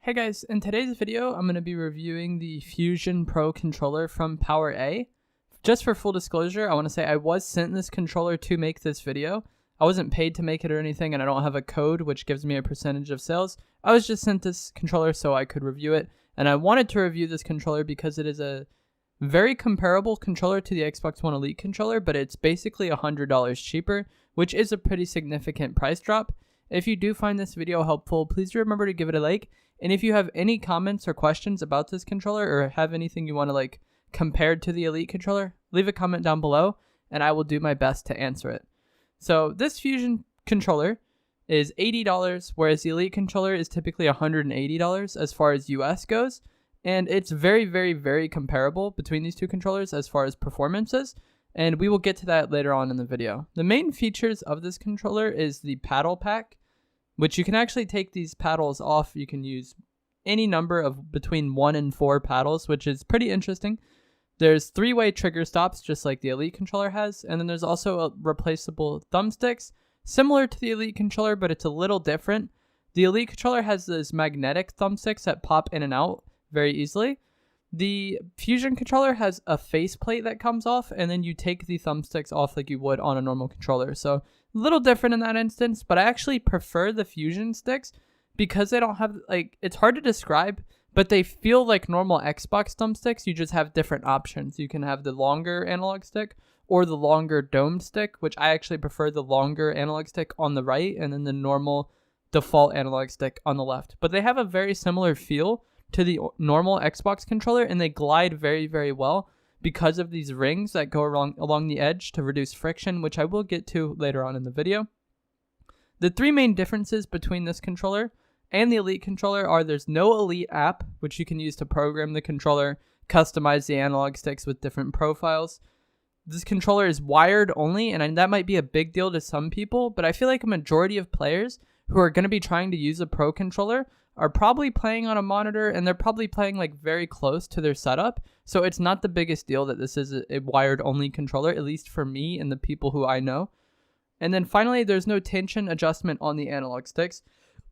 Hey guys, in today's video, I'm going to be reviewing the Fusion Pro controller from PowerA. Just for full disclosure, I want to say I was sent this controller to make this video. I wasn't paid to make it or anything, and I don't have a code which gives me a percentage of sales. I was just sent this controller so I could review it, and I wanted to review this controller because it is a very comparable controller to the Xbox One Elite controller, but it's basically $100 cheaper, which is a pretty significant price drop. If you do find this video helpful, please remember to give it a like. And if you have any comments or questions about this controller or have anything you want to compared to the Elite controller, leave a comment down below and I will do my best to answer it. So this Fusion controller is $80, whereas the Elite controller is typically $180 as far as US goes. And it's very, very, very comparable between these two controllers as far as performances. And we will get to that later on in the video. The main features of this controller is the paddle pack, which you can actually take these paddles off. You can use any number of between 1 and 4 paddles, which is pretty interesting. There's 3-way trigger stops, just like the Elite controller has. And then there's also replaceable thumbsticks, similar to the Elite controller, but it's a little different. The Elite controller has those magnetic thumbsticks that pop in and out very easily. The Fusion controller has a faceplate that comes off, and then you take the thumbsticks off like you would on a normal controller. So a little different in that instance, but I actually prefer the Fusion sticks because they don't have, it's hard to describe, but they feel like normal Xbox thumbsticks. You just have different options. You can have the longer analog stick or the longer domed stick, which I actually prefer the longer analog stick on the right and then the normal default analog stick on the left. But they have a very similar feel to the normal Xbox controller, and they glide very, very well because of these rings that go along the edge to reduce friction, which I will get to later on in the video. The 3 main differences between this controller and the Elite controller are there's no Elite app, which you can use to program the controller, customize the analog sticks with different profiles. This controller is wired only, and that might be a big deal to some people, but I feel like a majority of players who are going to be trying to use a Pro controller are probably playing on a monitor, and they're probably playing very close to their setup. So it's not the biggest deal that this is a wired only controller, at least for me and the people who I know. And then finally, there's no tension adjustment on the analog sticks,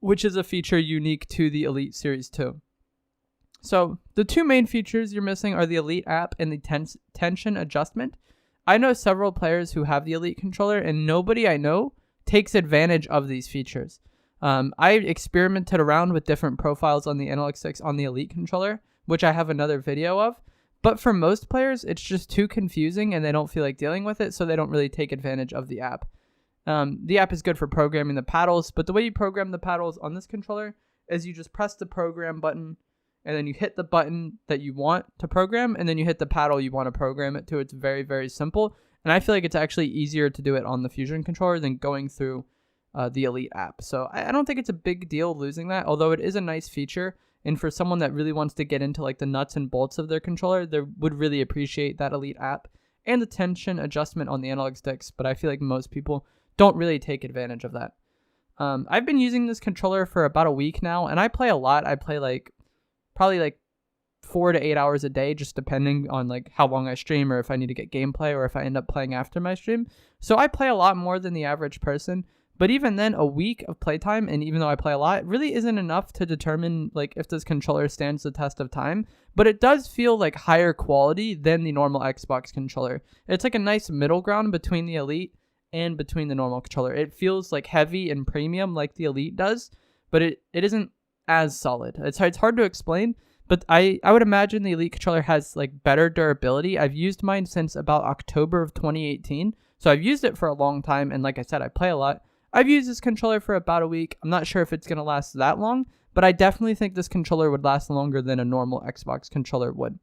which is a feature unique to the Elite Series 2. So the 2 main features you're missing are the Elite app and the tension adjustment. I know several players who have the Elite controller, and nobody I know takes advantage of these features. I experimented around with different profiles on the analog sticks on the Elite controller, which I have another video of. But for most players, it's just too confusing and they don't feel like dealing with it, so they don't really take advantage of the app. The app is good for programming the paddles, but the way you program the paddles on this controller is you just press the program button, and then you hit the button that you want to program, and then you hit the paddle you want to program it to. It's very, very simple, and I feel like it's actually easier to do it on the Fusion controller than going through the Elite app. So I don't think it's a big deal losing that, although it is a nice feature. And for someone that really wants to get into the nuts and bolts of their controller, they would really appreciate that Elite app and the tension adjustment on the analog sticks. But I feel like most people don't really take advantage of that. I've been using this controller for about a week now, and I play a lot. I play probably 4 to 8 hours a day, just depending on how long I stream or if I need to get gameplay or if I end up playing after my stream. So I play a lot more than the average person. But even then, a week of playtime, and even though I play a lot, it really isn't enough to determine if this controller stands the test of time. But it does feel higher quality than the normal Xbox controller. It's a nice middle ground between the Elite and between the normal controller. It feels heavy and premium like the Elite does, but it isn't as solid. It's hard to explain, but I would imagine the Elite controller has better durability. I've used mine since about October of 2018, so I've used it for a long time, and like I said, I play a lot. I've used this controller for about a week. I'm not sure if it's going to last that long, but I definitely think this controller would last longer than a normal Xbox controller would.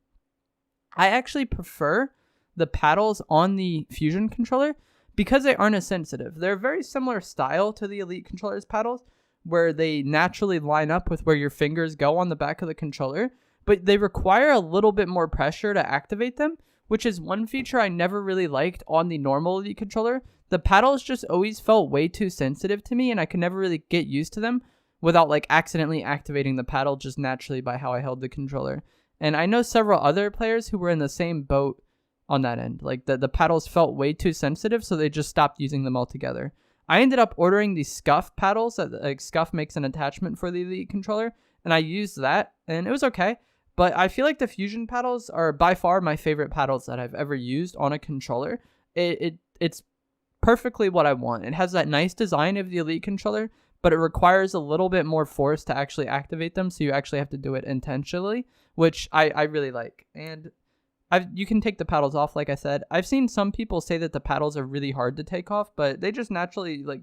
I actually prefer the paddles on the Fusion controller because they aren't as sensitive. They're a very similar style to the Elite controller's paddles, where they naturally line up with where your fingers go on the back of the controller, but they require a little bit more pressure to activate them, which is one feature I never really liked on the normal Elite controller. The paddles just always felt way too sensitive to me, and I could never really get used to them without accidentally activating the paddle just naturally by how I held the controller. And I know several other players who were in the same boat on that end. The paddles felt way too sensitive, so they just stopped using them altogether. I ended up ordering the Scuff paddles. Scuff makes an attachment for the Elite controller, and I used that, and it was okay. But I feel like the Fusion paddles are by far my favorite paddles that I've ever used on a controller. It's perfectly what I want. It has that nice design of the Elite controller, but it requires a little bit more force to actually activate them, so you actually have to do it intentionally, which I really like. And you can take the paddles off, like I said. I've seen some people say that the paddles are really hard to take off, but they just naturally like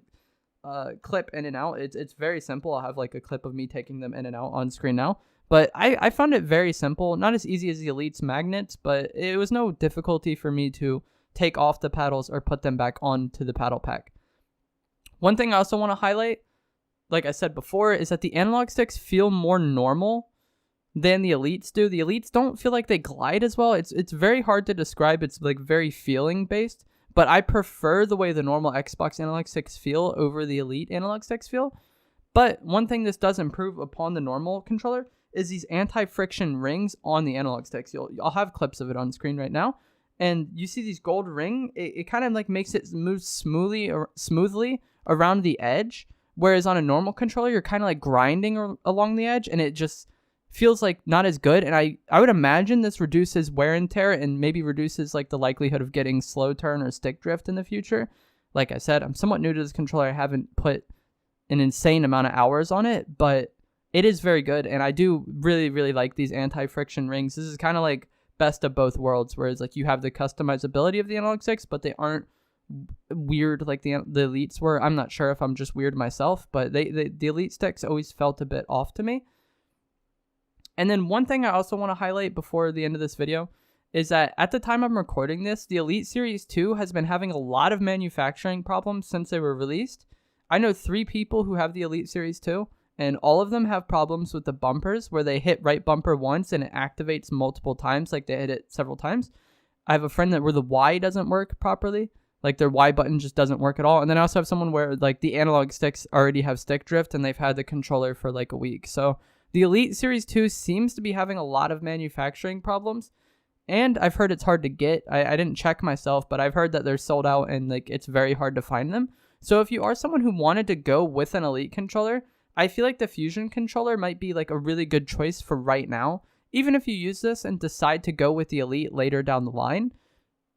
clip in and out. It's very simple. I'll have like a clip of me taking them in and out on screen now. But I found it very simple, not as easy as the Elite's magnets, but it was no difficulty for me to take off the paddles or put them back onto the paddle pack. One thing I also want to highlight, like I said before, is that the analog sticks feel more normal than the Elites do. The Elites don't feel like they glide as well. It's very hard to describe. It's like very feeling based, but I prefer the way the normal Xbox analog sticks feel over the Elite analog sticks feel. But one thing this does improve upon the normal controller is these anti-friction rings on the analog sticks. I'll have clips of it on screen right now. And you see these gold ring, it kind of like makes it move smoothly around the edge. Whereas on a normal controller, you're kind of like grinding along the edge, and it just feels like not as good. And I would imagine this reduces wear and tear and maybe reduces like the likelihood of getting slow turn or stick drift in the future. Like I said, I'm somewhat new to this controller. I haven't put an insane amount of hours on it, but it is very good, and I do really, really like these anti-friction rings. This is kind of like best of both worlds, whereas like you have the customizability of the analog sticks, but they aren't weird like the Elites were. I'm not sure if I'm just weird myself, but the Elite sticks always felt a bit off to me. And then one thing I also want to highlight before the end of this video is that at the time I'm recording this, the Elite Series 2 has been having a lot of manufacturing problems since they were released. I know 3 people who have the Elite Series 2, and all of them have problems with the bumpers where they hit right bumper once and it activates multiple times, like they hit it several times. I have a friend where the Y doesn't work properly, like their Y button just doesn't work at all. And then I also have someone where like the analog sticks already have stick drift and they've had the controller for like a week. So the Elite Series 2 seems to be having a lot of manufacturing problems, and I've heard it's hard to get. I didn't check myself, but I've heard that they're sold out and like it's very hard to find them. So if you are someone who wanted to go with an Elite controller, I feel like the Fusion controller might be like a really good choice for right now. Even if you use this and decide to go with the Elite later down the line,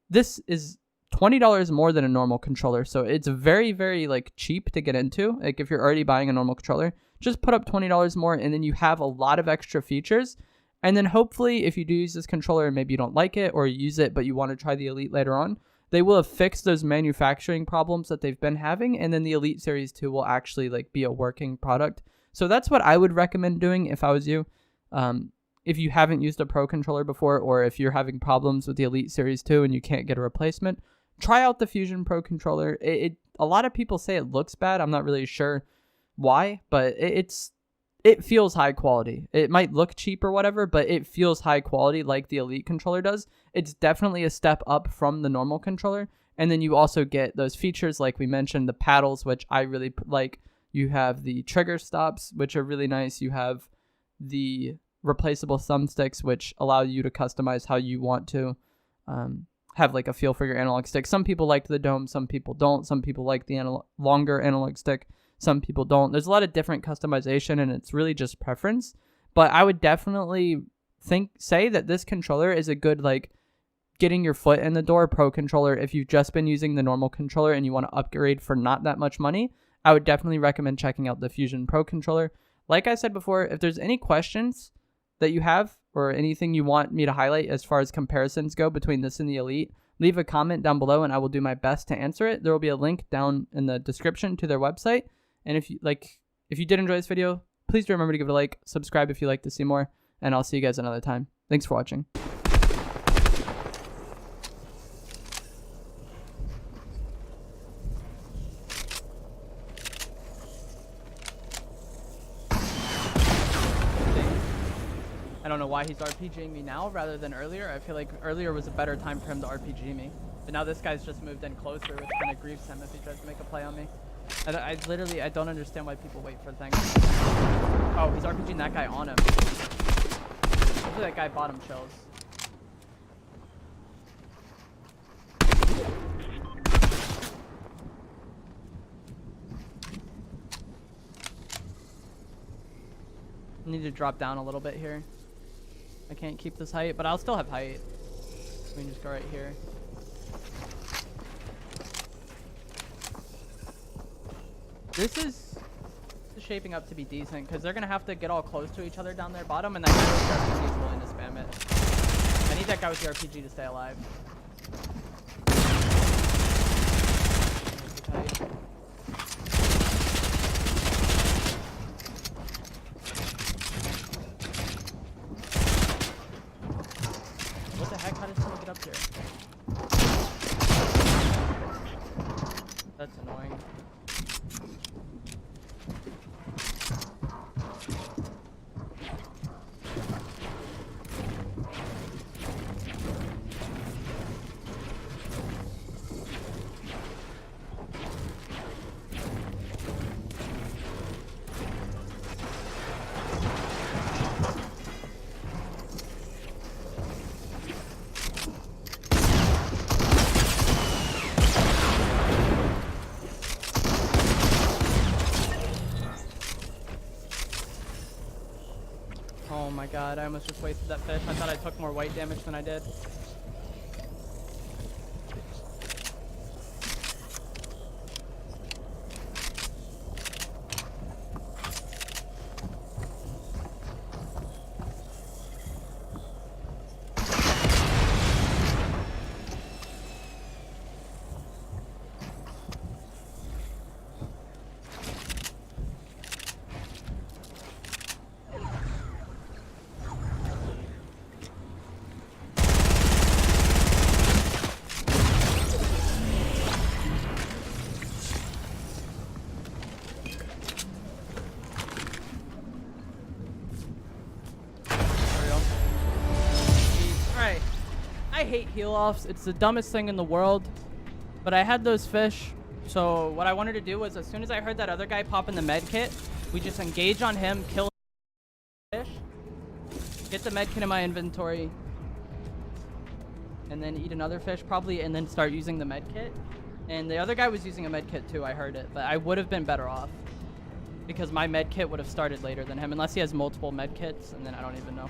this is $20 more than a normal controller. So it's very, very like cheap to get into. Like if you're already buying a normal controller, just put up $20 more and then you have a lot of extra features. And then hopefully if you do use this controller and maybe you don't like it or you use it but you want to try the Elite later on, they will have fixed those manufacturing problems that they've been having, and then the Elite Series 2 will actually like be a working product. So that's what I would recommend doing if I was you. If you haven't used a Pro controller before, or if you're having problems with the Elite Series 2 and you can't get a replacement, try out the Fusion Pro controller. A lot of people say it looks bad. I'm not really sure why, but it feels high quality. It might look cheap or whatever, but it feels high quality like the Elite controller does. It's definitely a step up from the normal controller. And then you also get those features like we mentioned, the paddles, which I really like. You have the trigger stops, which are really nice. You have the replaceable thumbsticks, which allow you to customize how you want to have like a feel for your analog stick. Some people like the dome, some people don't. Some people like the longer analog stick. Some people don't. There's a lot of different customization, and it's really just preference. But I would definitely say that this controller is a good like getting your foot in the door Pro controller. If you've just been using the normal controller and you want to upgrade for not that much money, I would definitely recommend checking out the Fusion Pro controller. Like I said before, if there's any questions that you have or anything you want me to highlight as far as comparisons go between this and the Elite, leave a comment down below and I will do my best to answer it. There will be a link down in the description to their website. And if you did enjoy this video, please do remember to give it a like, subscribe if you'd like to see more, and I'll see you guys another time. Thanks for watching. I don't know why he's RPGing me now rather than earlier. I feel like earlier was a better time for him to RPG me. But now this guy's just moved in closer, which kind of grieves him if he tries to make a play on me. I literally don't understand why people wait for things. Oh, he's RPGing that guy on him. Hopefully that guy bottom chills. I need to drop down a little bit here. I can't keep this height, but I'll still have height. We can just go right here. This is shaping up to be decent because they're gonna have to get all close to each other down there bottom, and that guy with the RPG is willing to spam it. I need that guy with the RPG to stay alive. Okay. What the heck? How does someone get up here? That's annoying. Oh my god, I almost just wasted that fish. I thought I took more white damage than I did. I hate heal-offs. It's the dumbest thing in the world. But I had those fish. So what I wanted to do was, as soon as I heard that other guy pop in the med kit, we just engage on him, kill fish, get the med kit in my inventory, and then eat another fish probably, and then start using the med kit. And the other guy was using a med kit too, I heard it. But I would have been better off because my med kit would have started later than him, unless he has multiple med kits, and then I don't even know.